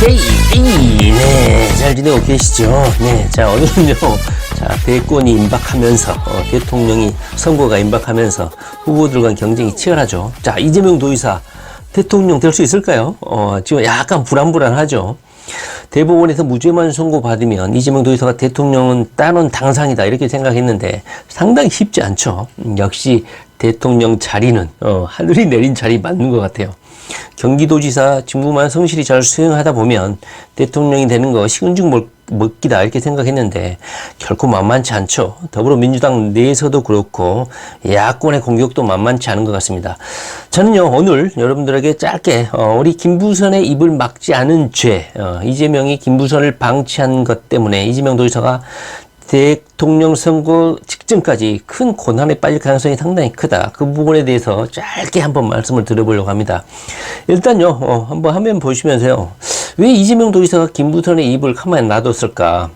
오케이. 네, 잘 지내고 계시죠? 네, 자, 오늘은요, 자, 대권이 임박하면서, 대통령이 선거가 임박하면서 후보들 간 경쟁이 치열하죠. 자, 이재명 도지사 대통령 될 수 있을까요? 지금 약간 불안불안하죠. 대법원에서 무죄만 선고받으면 이재명 도지사가 대통령은 따놓은 당상이다 이렇게 생각했는데 상당히 쉽지 않죠. 역시 대통령 자리는 하늘이 내린 자리 맞는 것 같아요. 경기도지사 직무만 성실히 잘 수행하다 보면 대통령이 되는 거 식은 죽 먹기다 이렇게 생각했는데 결코 만만치 않죠. 더불어민주당 내에서도 그렇고 야권의 공격도 만만치 않은 것 같습니다. 저는요 오늘 여러분들에게 짧게 우리 김부선의 입을 막지 않은 죄, 이재명이 김부선을 방치한 것 때문에 이재명 도지사가 대통령 선거 직전까지 큰 고난에 빠질 가능성이 상당히 크다. 그 부분에 대해서 짧게 한번 말씀을 드려보려고 합니다. 일단요, 한번 화면 보시면서요. 왜 이재명 도지사가 김부선의 입을 가만히 놔뒀을까?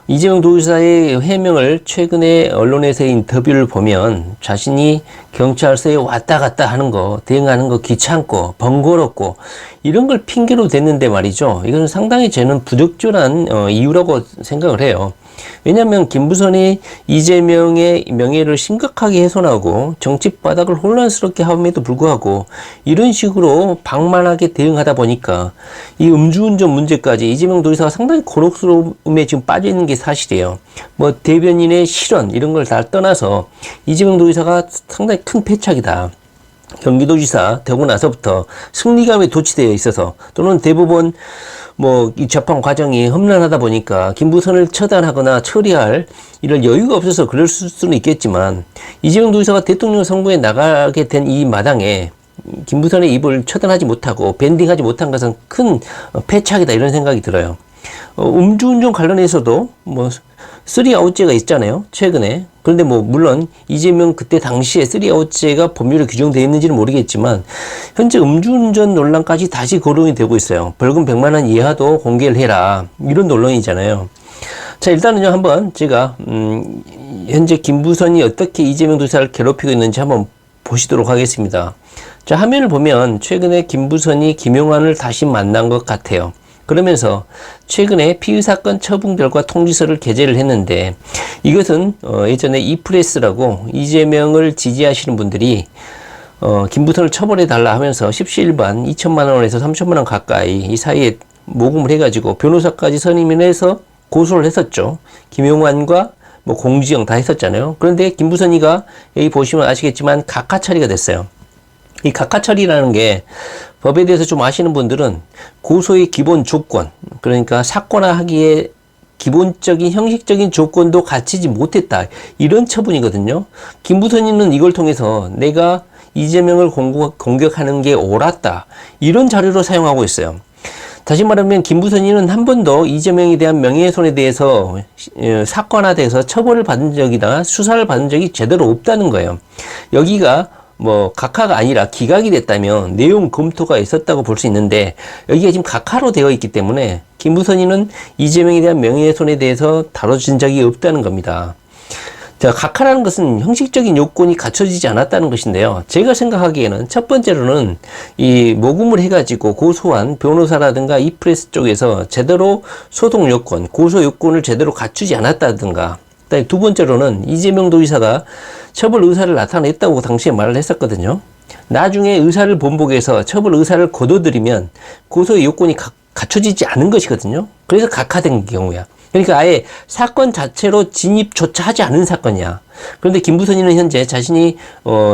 이재명 도지사의 해명을 최근에 언론에서의 인터뷰를 보면 자신이 경찰서에 왔다 갔다 하는 거, 대응하는 거 귀찮고 번거롭고 이런 걸 핑계로 댔는데 말이죠. 이건 상당히 저는 부적절한 이유라고 생각을 해요. 왜냐하면 김부선이 이재명의 명예를 심각하게 훼손하고 정치 바닥을 혼란스럽게 함에도 불구하고 이런 식으로 방만하게 대응하다 보니까 이 음주운전 문제까지 이재명 도지사가 상당히 곤혹스러움에 지금 빠져 있는 게 사실이에요. 뭐 대변인의 실언 이런 걸 다 떠나서 이재명 도지사가 상당히 큰 패착이다. 경기도지사 되고 나서부터 승리감에 도취되어 있어서 또는 대법원 이 재판 과정이 험난하다 보니까 김부선을 처단하거나 처리할 이런 여유가 없어서 그럴 수는 있겠지만 이재명 도지사가 대통령 선거에 나가게 된 이 마당에 김부선의 입을 처단하지 못하고 밴딩하지 못한 것은 큰 패착이다 이런 생각이 들어요. 음주운전 관련해서도 3아웃제가 있잖아요. 최근에. 그런데 물론 이재명 그때 당시에 3아웃제가 법률에 규정되어 있는지는 모르겠지만 현재 음주운전 논란까지 다시 거론이 되고 있어요. 벌금 100만 원 이하도 공개를 해라. 이런 논란이잖아요. 자, 일단은요, 한번 제가 현재 김부선이 어떻게 이재명 도지사를 괴롭히고 있는지 한번 보시도록 하겠습니다. 자, 화면을 보면 최근에 김부선이 김용환을 다시 만난 것 같아요. 그러면서 최근에 피의사건 처분 결과 통지서를 게재를 했는데 이것은 예전에 이프레스라고 이재명을 지지하시는 분들이 김부선을 처벌해달라 하면서 십시일반 2천만 원에서 3천만 원 가까이 이 사이에 모금을 해가지고 변호사까지 선임해서 고소를 했었죠. 김용환과 공지영 다 했었잖아요. 그런데 김부선이가 여기 보시면 아시겠지만 각하 처리가 됐어요. 이 각하 처리라는 게 법에 대해서 좀 아시는 분들은 고소의 기본 조건, 그러니까 사건화하기에 기본적인 형식적인 조건도 갖추지 못했다. 이런 처분이거든요. 김부선이는 이걸 통해서 내가 이재명을 공격하는 게 옳았다. 이런 자료로 사용하고 있어요. 다시 말하면 김부선이는 한 번도 이재명에 대한 명예훼손에 대해서 사건화돼서 처벌을 받은 적이나 수사를 받은 적이 제대로 없다는 거예요. 여기가 각하가 아니라 기각이 됐다면 내용 검토가 있었다고 볼 수 있는데 여기가 지금 각하로 되어 있기 때문에 김부선이는 이재명에 대한 명예훼손에 대해서 다뤄진 적이 없다는 겁니다. 자, 각하라는 것은 형식적인 요건이 갖춰지지 않았다는 것인데요. 제가 생각하기에는 첫 번째로는 이 모금을 해가지고 고소한 변호사라든가 이프레스 쪽에서 제대로 소송 요건, 고소 요건을 제대로 갖추지 않았다든가 두 번째로는 이재명 도지사가 처벌 의사를 나타냈다고 당시에 말을 했었거든요. 나중에 의사를 번복해서 처벌 의사를 거둬들이면 고소의 요건이 갖춰지지 않은 것이거든요. 그래서 각하된 경우야. 그러니까 아예 사건 자체로 진입조차 하지 않은 사건이야. 그런데 김부선이는 현재 자신이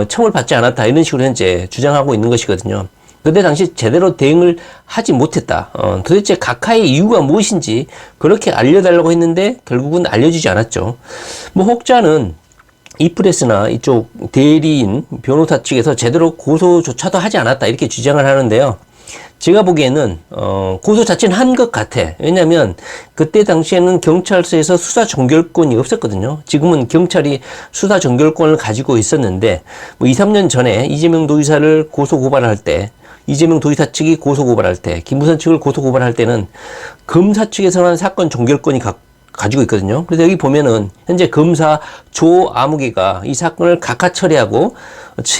처벌 받지 않았다 이런 식으로 현재 주장하고 있는 것이거든요. 그때 당시 제대로 대응을 하지 못했다. 도대체 각하의 이유가 무엇인지 그렇게 알려달라고 했는데 결국은 알려주지 않았죠. 혹자는 이프레스나 이쪽 대리인 변호사 측에서 제대로 고소조차도 하지 않았다 이렇게 주장을 하는데요. 제가 보기에는 고소 자체는 한 것 같아. 왜냐하면 그때 당시에는 경찰서에서 수사 종결권이 없었거든요. 지금은 경찰이 수사 종결권을 가지고 있었는데 2, 3년 전에 이재명 도지사를 고소 고발할 때 이재명 도지사 측이 고소 고발할 때 김부선 측을 고소 고발할 때는 검사 측에서는 사건 종결권이 가지고 있거든요. 그래서 여기 보면은 현재 검사 조아무개가 이 사건을 각하 처리하고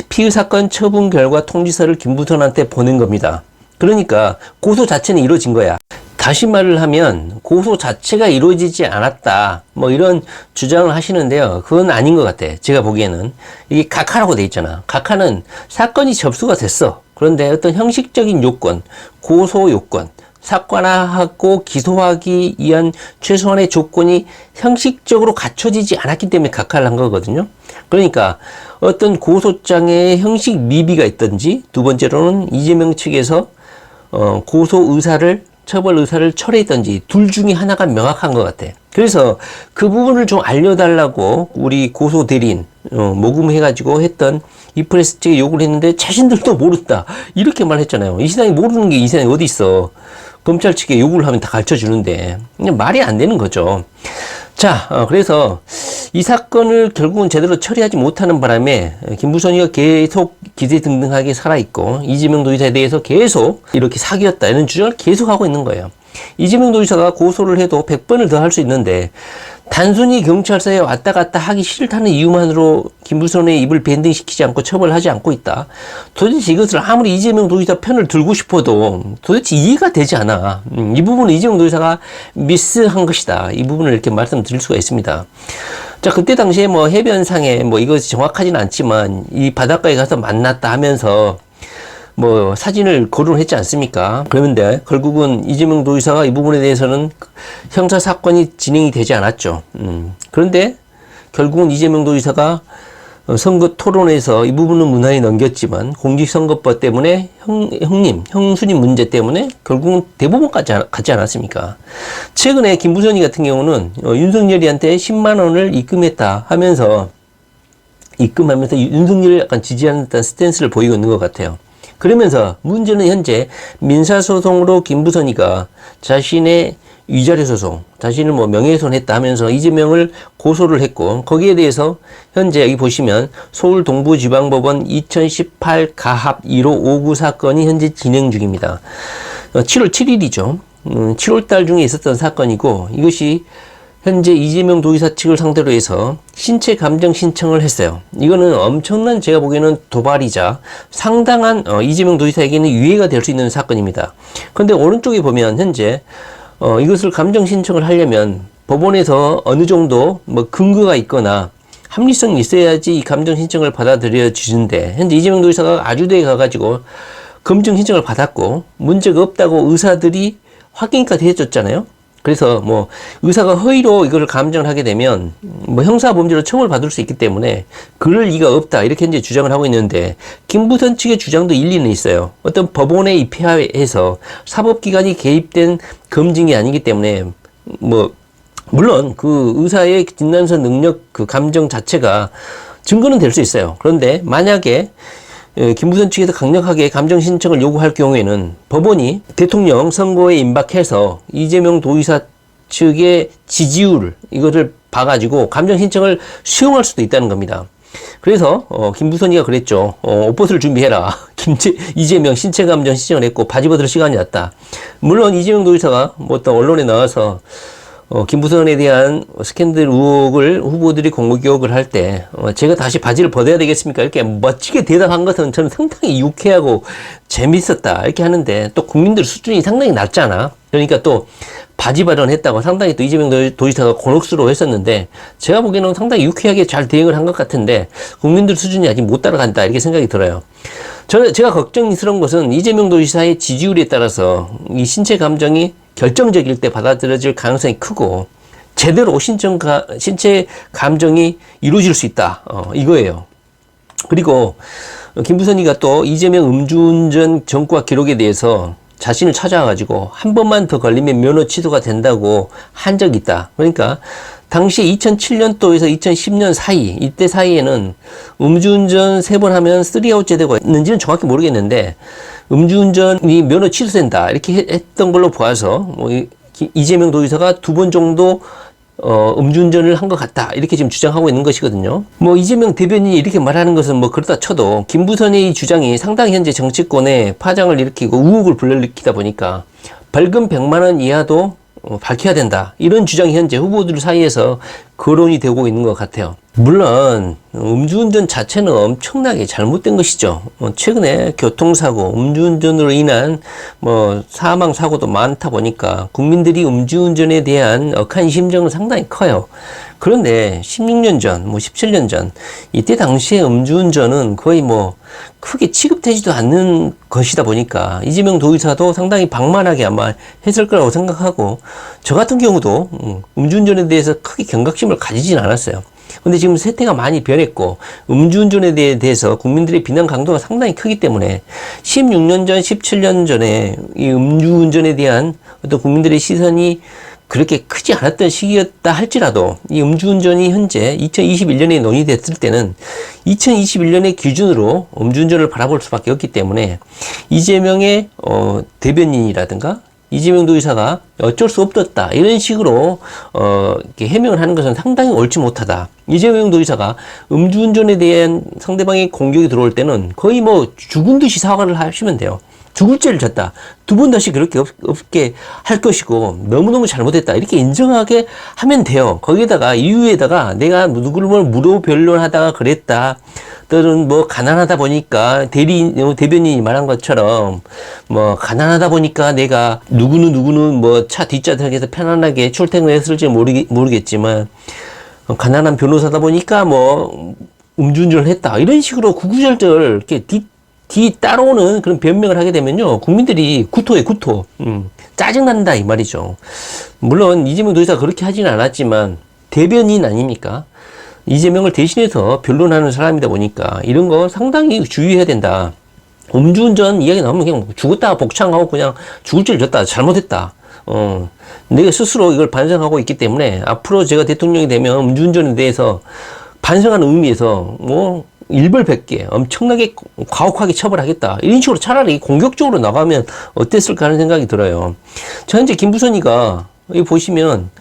피의사건 처분 결과 통지서를 김부선한테 보낸 겁니다. 그러니까 고소 자체는 이루어진 거야. 다시 말을 하면 고소 자체가 이루어지지 않았다, 뭐 이런 주장을 하시는데요. 그건 아닌 것 같아. 제가 보기에는 이게 각하라고 돼 있잖아. 각하는 사건이 접수가 됐어. 그런데 어떤 형식적인 요건, 고소 요건, 사건화하고 기소하기 위한 최소한의 조건이 형식적으로 갖춰지지 않았기 때문에 각하를 한 거거든요. 그러니까 어떤 고소장에 형식 미비가 있든지, 두 번째로는 이재명 측에서 고소 의사를, 처벌 의사를 철회했던지, 둘 중에 하나가 명확한 것 같아. 그래서 그 부분을 좀 알려달라고 우리 고소 대리인 모금해가지고 했던 이프레스 측에 요구를 했는데 자신들도 모른다, 이렇게 말했잖아요. 이 세상에 모르는 게 이 세상에 어디 있어. 검찰 측에 요구를 하면 다 가르쳐 주는데 그냥 말이 안 되는 거죠. 자, 그래서 이 사건을 결국은 제대로 처리하지 못하는 바람에 김부선이가 계속 기세등등하게 살아있고, 이재명 도지사에 대해서 계속 이렇게 사기였다 이런 주장을 계속하고 있는 거예요. 이재명 도지사가 고소를 해도 100번을 더 할 수 있는데, 단순히 경찰서에 왔다 갔다 하기 싫다는 이유만으로 김부선의 입을 밴딩시키지 않고 처벌하지 않고 있다. 도대체 이것을 아무리 이재명 도지사 편을 들고 싶어도 도대체 이해가 되지 않아. 이 부분은 이재명 도지사가 미스한 것이다. 이 부분을 이렇게 말씀드릴 수가 있습니다. 자, 그때 당시에 뭐 해변상에 뭐 이것이 정확하지는 않지만 이 바닷가에 가서 만났다 하면서 뭐 사진을 거론했지 않습니까? 그런데 결국은 이재명 도지사가 이 부분에 대해서는 형사 사건이 진행이 되지 않았죠. 그런데 결국은 이재명 도지사가 선거 토론에서 이 부분은 무난히 넘겼지만 공직선거법 때문에 형수님 문제 때문에 결국은 대법원까지 가지 않았습니까? 최근에 김부선이 같은 경우는 윤석열이한테 10만 원을 입금했다 하면서 윤석열을 약간 지지하는 듯한 스탠스를 보이고 있는 것 같아요. 그러면서 문제는 현재 민사소송으로 김부선이가 자신의 위자료 소송, 자신을 뭐 명예훼손했다 하면서 이재명을 고소를 했고, 거기에 대해서 현재 여기 보시면 서울 동부지방법원 2018 가합 1호 5구 사건이 현재 진행 중입니다. 7월 7일이죠. 7월 달 중에 있었던 사건이고, 이것이 현재 이재명 도지사 측을 상대로 해서 신체 감정 신청을 했어요. 이거는 엄청난, 제가 보기에는 도발이자 상당한 이재명 도지사에게는 유해가 될 수 있는 사건입니다. 그런데 오른쪽에 보면 현재 이것을 감정 신청을 하려면 법원에서 어느 정도 뭐 근거가 있거나 합리성이 있어야지 이 감정 신청을 받아들여 주는데, 현재 이재명 도지사가 아주대에 가가지고 검증 신청을 받았고 문제가 없다고 의사들이 확인까지 해줬잖아요. 그래서 뭐 의사가 허위로 이거를 감정을 하게 되면 뭐 형사범죄로 처벌받을 수 있기 때문에 그럴 리가 없다, 이렇게 현재 주장을 하고 있는데, 김부선 측의 주장도 일리는 있어요. 어떤 법원에 입회해서 사법기관이 개입된 검증이 아니기 때문에 뭐 물론 그 의사의 진단서 능력, 그 감정 자체가 증거는 될 수 있어요. 그런데 만약에 김부선 측에서 강력하게 감정 신청을 요구할 경우에는 법원이 대통령 선거에 임박해서 이재명 도지사 측의 지지율, 이거를 봐가지고 감정 신청을 수용할 수도 있다는 겁니다. 그래서 김부선이가 그랬죠. 옷벗을 준비해라. 이재명 신체 감정 신청을 했고 바지 벗을 시간이 왔다. 물론 이재명 도지사가 뭐 어떤 언론에 나와서 김부선에 대한 스캔들 의혹을 후보들이 공격을 할 때 제가 다시 바지를 벗어야 되겠습니까? 이렇게 멋지게 대답한 것은 저는 상당히 유쾌하고 재밌었다, 이렇게 하는데, 또 국민들 수준이 상당히 낮잖아. 그러니까 또 바지 발언했다고 상당히 또 이재명 도지사가 곤혹스러워 했었는데, 제가 보기에는 상당히 유쾌하게 잘 대응을 한 것 같은데 국민들 수준이 아직 못 따라간다, 이렇게 생각이 들어요. 제가 걱정스러운 것은 이재명 도지사의 지지율에 따라서 이 신체 감정이 결정적일 때 받아들여질 가능성이 크고, 제대로 신체 감정이 이루어질 수 있다, 이거예요. 그리고 김부선이가 또 이재명 음주운전 전과 기록에 대해서 자신을 찾아와가지고 한 번만 더 걸리면 면허 취소가 된다고 한 적이 있다. 그러니까 당시 2007년도에서 2010년 사이, 이때 사이에는 음주운전 3번 하면 3아웃 제도가 있는지는 정확히 모르겠는데 음주운전이 면허 취소된다, 이렇게 했던 걸로 보아서 뭐 이재명 도지사가 2번 정도 음주운전을 한 것 같다, 이렇게 지금 주장하고 있는 것이거든요. 뭐 이재명 대변인이 이렇게 말하는 것은 뭐 그렇다 쳐도 김부선의 이 주장이 상당히 현재 정치권에 파장을 일으키고 의혹을 불러일으키다 보니까 벌금 100만 원 이하도 밝혀야 된다. 이런 주장이 현재 후보들 사이에서 거론이 되고 있는 것 같아요. 물론 음주운전 자체는 엄청나게 잘못된 것이죠. 최근에 교통사고, 음주운전으로 인한 사망 사고도 많다 보니까 국민들이 음주운전에 대한 억한 심정은 상당히 커요. 그런데 16년 전, 17년 전 이때 당시에 음주운전은 거의 크게 취급되지도 않는 것이다 보니까 이재명 도의사도 상당히 방만하게 아마 했을 거라고 생각하고, 저 같은 경우도 음주운전에 대해서 크게 경각심을 가지진 않았어요. 근데 지금 세태가 많이 변했고 음주운전에 대해서 국민들의 비난 강도가 상당히 크기 때문에 16년 전, 17년 전에 이 음주운전에 대한 어떤 국민들의 시선이 그렇게 크지 않았던 시기였다 할지라도 이 음주운전이 현재 2021년에 논의됐을 때는 2021년의 기준으로 음주운전을 바라볼 수밖에 없기 때문에 이재명의 대변인이라든가 이재명 도의사가 어쩔 수 없었다 이런 식으로 이렇게 해명을 하는 것은 상당히 옳지 못하다. 이재명 도의사가 음주운전에 대한 상대방의 공격이 들어올 때는 거의 죽은 듯이 사과를 하시면 돼요. 죽을 죄를 졌다. 두 번 다시 그렇게 없게 할 것이고 너무너무 잘못했다. 이렇게 인정하게 하면 돼요. 거기에다가 이유에다가 내가 누구를 무료 변론하다가 그랬다. 또는 가난하다 보니까 대변인이 말한 것처럼 가난하다 보니까 내가 누구는 차 뒷좌석에서 편안하게 출퇴근했을지 모르겠지만 가난한 변호사다 보니까 음주운전을 했다. 이런 식으로 구구절절 이렇게 뒤 따라오는 그런 변명을 하게 되면요, 국민들이 구토. 짜증난다 이 말이죠. 물론 이재명 도지사가 그렇게 하지는 않았지만 대변인 아닙니까? 이재명을 대신해서 변론하는 사람이다 보니까 이런 거 상당히 주의해야 된다. 음주운전 이야기 나오면 그냥 죽었다 복창하고 그냥 죽을 죄를 졌다, 잘못했다. 내가 스스로 이걸 반성하고 있기 때문에 앞으로 제가 대통령이 되면 음주운전에 대해서 반성하는 의미에서 일벌백계 엄청나게 가혹하게 처벌하겠다. 이런 식으로 차라리 공격적으로 나가면 어땠을까 하는 생각이 들어요. 자, 현재 김부선이가 여기 보시면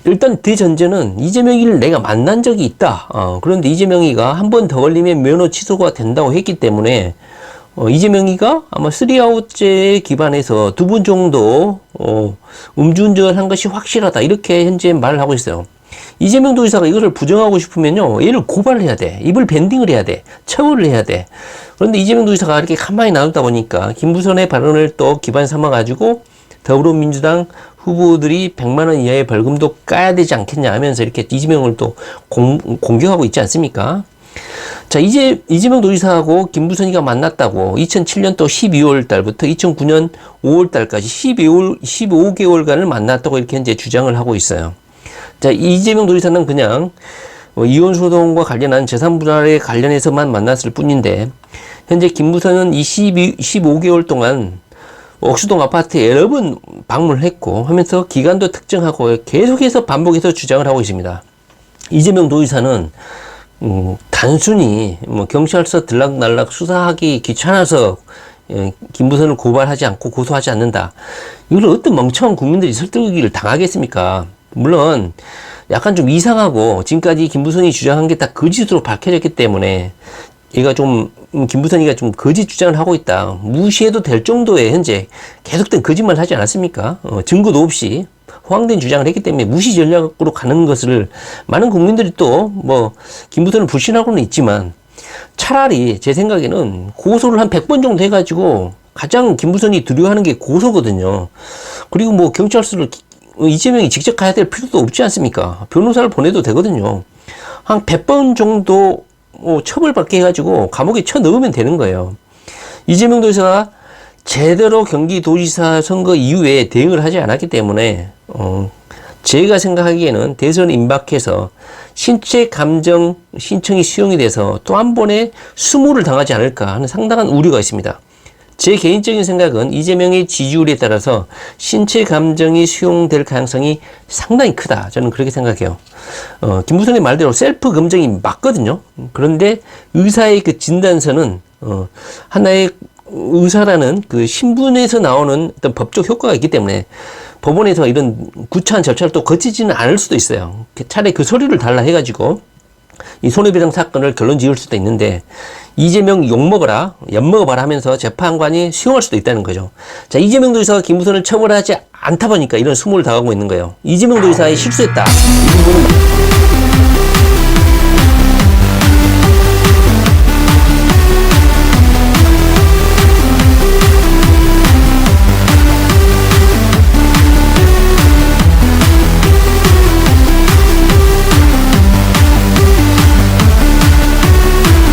일단 대전제는 이재명이를 내가 만난 적이 있다. 그런데 이재명이가 한 번 더 걸리면 면허 취소가 된다고 했기 때문에 이재명이가 아마 3아웃제에 기반해서 2번 정도 음주운전 한 것이 확실하다. 이렇게 현재 말을 하고 있어요. 이재명 도지사가 이것을 부정하고 싶으면요, 얘를 고발을 해야 돼. 입을 밴딩을 해야 돼. 처벌을 해야 돼. 그런데 이재명 도지사가 이렇게 가만히 놔두다 보니까 김부선의 발언을 또 기반 삼아가지고 더불어민주당 후보들이 100만 원 이하의 벌금도 까야 되지 않겠냐 하면서 이렇게 이재명을 또 공격하고 있지 않습니까? 자, 이재명 도지사하고 김부선이가 만났다고 2007년도 12월 달부터 2009년 5월 달까지 15개월간을 만났다고 이렇게 현재 주장을 하고 있어요. 자, 이재명 도지사는 그냥 이혼소송과 관련한 재산분할에 관련해서만 만났을 뿐인데, 현재 김부선은 이 15개월 동안 옥수동 아파트에 여러 번 방문을 했고 하면서 기간도 특정하고 계속해서 반복해서 주장을 하고 있습니다. 이재명 도지사는 단순히 경찰서 들락날락 수사하기 귀찮아서 김부선을 고발하지 않고 고소하지 않는다. 이걸 어떤 멍청한 국민들이 설득을 당하겠습니까? 물론 약간 좀 이상하고 지금까지 김부선이 주장한 게 다 거짓으로 밝혀졌기 때문에 얘가 김부선이가 좀 거짓 주장을 하고 있다, 무시해도 될 정도의 현재 계속된 거짓말을 하지 않았습니까? 증거도 없이 허황된 주장을 했기 때문에 무시 전략으로 가는 것을 많은 국민들이 또 김부선을 불신하고는 있지만, 차라리 제 생각에는 고소를 한 100번 정도 해가지고 가장 김부선이 두려워하는 게 고소거든요. 그리고 경찰서를 이재명이 직접 가야 될 필요도 없지 않습니까? 변호사를 보내도 되거든요. 한 100번 정도 처벌받게 해가지고 감옥에 쳐넣으면 되는 거예요. 이재명 도지사가 제대로 경기도지사 선거 이후에 대응을 하지 않았기 때문에 제가 생각하기에는 대선 임박해서 신체 감정 신청이 수용이 돼서 또 한 번의 수모를 당하지 않을까 하는 상당한 우려가 있습니다. 제 개인적인 생각은 이재명의 지지율에 따라서 신체 감정이 수용될 가능성이 상당히 크다. 저는 그렇게 생각해요. 김부선의 말대로 셀프 검증이 맞거든요. 그런데 의사의 그 진단서는 하나의 의사라는 그 신분에서 나오는 어떤 법적 효과가 있기 때문에 법원에서 이런 구차한 절차를 또 거치지는 않을 수도 있어요. 차라리 그 서류를 달라 해가지고 이 손해배상 사건을 결론 지을 수도 있는데 이재명 욕먹어라, 엿먹어봐라 하면서 재판관이 수용할 수도 있다는 거죠. 자, 이재명 도지사가 김무선을 처벌하지 않다 보니까 이런 수모를 당하고 있는 거예요. 이재명 도지사의 실수했다. 이 부분은